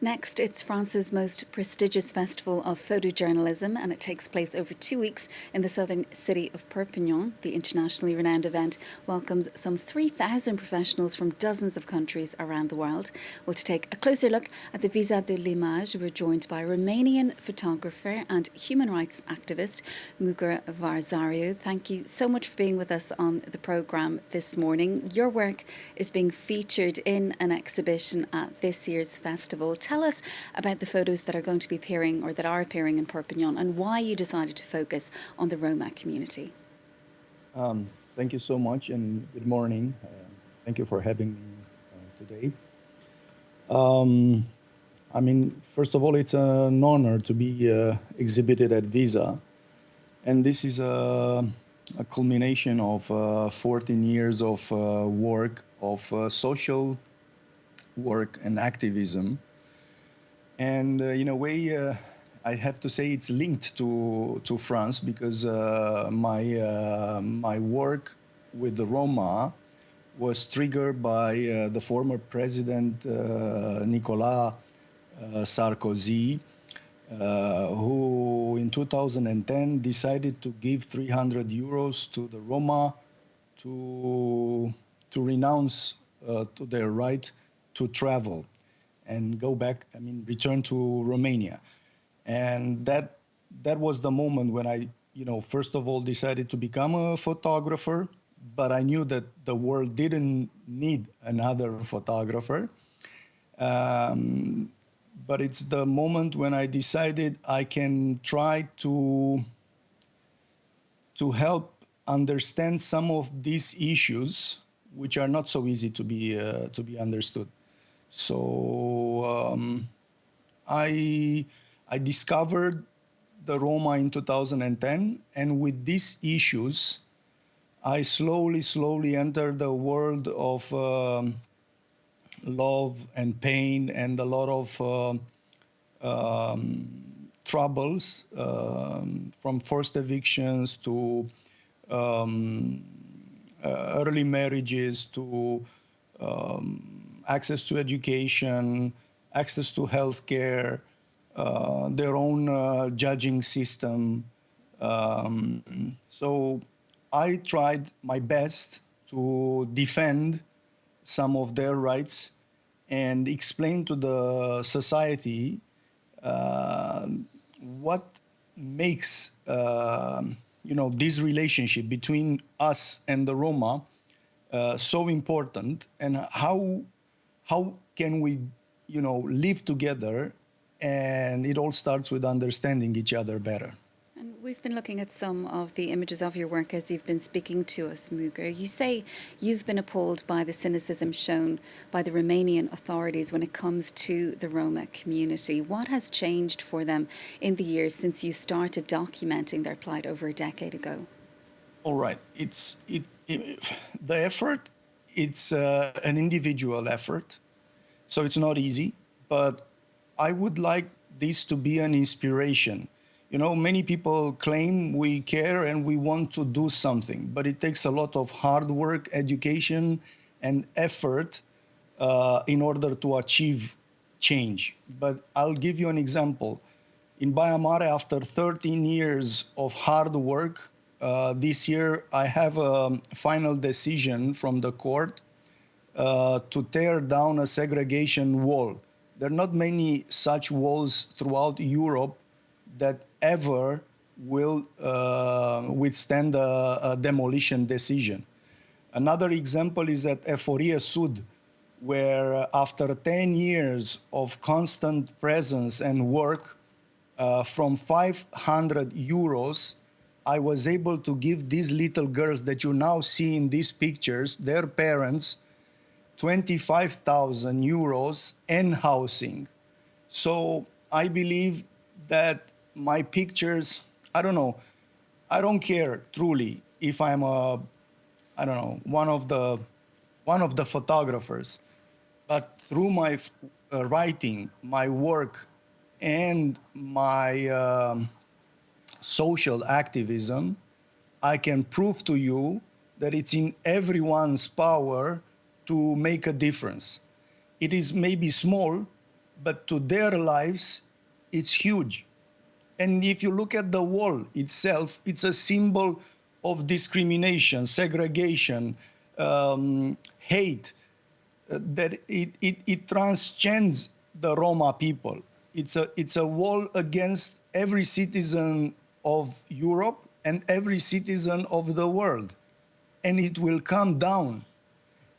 Next, it's France's most prestigious festival of photojournalism, and it takes place over 2 weeks in the southern city of Perpignan. The internationally renowned event welcomes some 3,000 professionals from dozens of countries around the world. Well, to take a closer look at the Visa de l'Image, we're joined by Romanian photographer and human rights activist Mugur Vărzariu. Thank you so much for being with us on the programme this morning. Your work is being featured in an exhibition at this year's festival. Tell us about the photos that are going to be appearing or that are appearing in Perpignan and why you decided to focus on the Roma community. Thank you so much and good morning. Thank you for having me today. First of all, it's an honor to be exhibited at Visa. And this is a culmination of 14 years of work, of social work and activism. And in a way, I have to say it's linked to France because my work with the Roma was triggered by the former president Nicolas Sarkozy, who in 2010 decided to give 300 euros to the Roma to renounce to their right to travel and go back, return to Romania. And that was the moment when I, first of all decided to become a photographer, but I knew that the world didn't need another photographer. But it's the moment when I decided I can try to help understand some of these issues, which are not so easy to be understood. So I discovered the Roma in 2010, and with these issues, I slowly entered the world of love and pain and a lot of troubles, from forced evictions to early marriages to access to education, access to healthcare, their own judging system. So I tried my best to defend some of their rights and explain to the society what makes this relationship between us and the Roma so important, and how can we live together. And it all starts with understanding each other better. And we've been looking at some of the images of your work as you've been speaking to us, Mugur. You say you've been appalled by the cynicism shown by the Romanian authorities when it comes to the Roma community. What has changed for them in the years since you started documenting their plight over a decade ago? All right. The effort, it's an individual effort, so it's not easy, but I would like this to be an inspiration. Many people claim we care and we want to do something, but it takes a lot of hard work, education, and effort in order to achieve change. But I'll give you an example. In Baia Mare, after 13 years of hard work, this year I have a final decision from the court to tear down a segregation wall. There are not many such walls throughout Europe that ever will withstand a demolition decision. Another example is at Eforia Sud, where after 10 years of constant presence and work, from 500 euros, I was able to give these little girls that you now see in these pictures, their parents, 25,000 euros and housing. So I believe that my pictures, I don't care truly if I'm one of the photographers, but through my writing, my work, and my social activism, I can prove to you that it's in everyone's power to make a difference. It is maybe small, but to their lives, it's huge. And if you look at the wall itself, it's a symbol of discrimination, segregation, hate, that it transcends the Roma people. It's a wall against every citizen of Europe and every citizen of the world. And it will come down.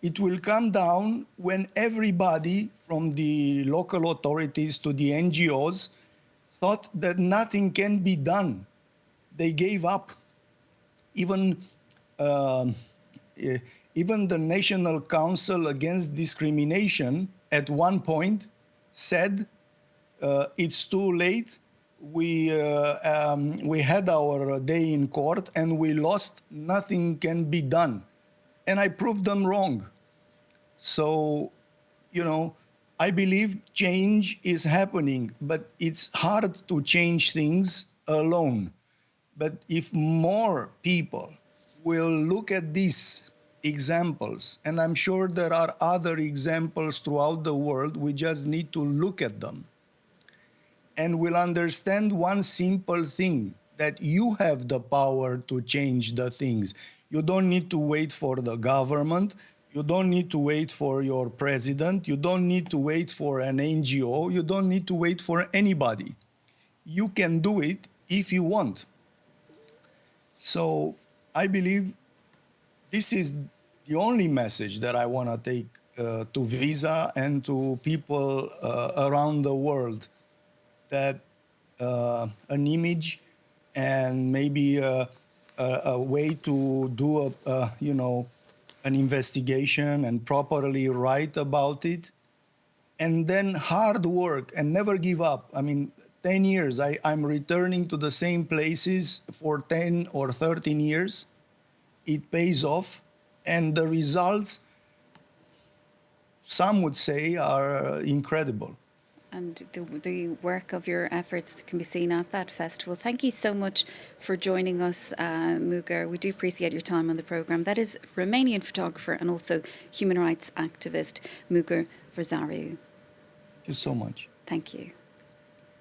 It will come down when everybody, from the local authorities to the NGOs, thought that nothing can be done. They gave up. Even um, eh, even the National Council Against Discrimination at one point said it's too late. We had our day in court and we lost. Nothing can be done, and I proved them wrong. So, you know, I believe change is happening, but it's hard to change things alone. But if more people will look at these examples, and I'm sure there are other examples throughout the world, we just need to look at them, and will understand one simple thing, that you have the power to change the things. You don't need to wait for the government. You don't need to wait for your president. You don't need to wait for an NGO. You don't need to wait for anybody. You can do it if you want. So I believe this is the only message that I want to take to Visa and to people around the world, that an image and maybe a way to do an investigation and properly write about it, and then hard work and never give up. I mean, 10 years, I'm returning to the same places for 10 or 13 years. It pays off, and the results, some would say, are incredible. And the work of your efforts can be seen at that festival. Thank you so much for joining us, Mugur. We do appreciate your time on the programme. That is Romanian photographer and also human rights activist Mugur Vărzariu. Thank you so much. Thank you.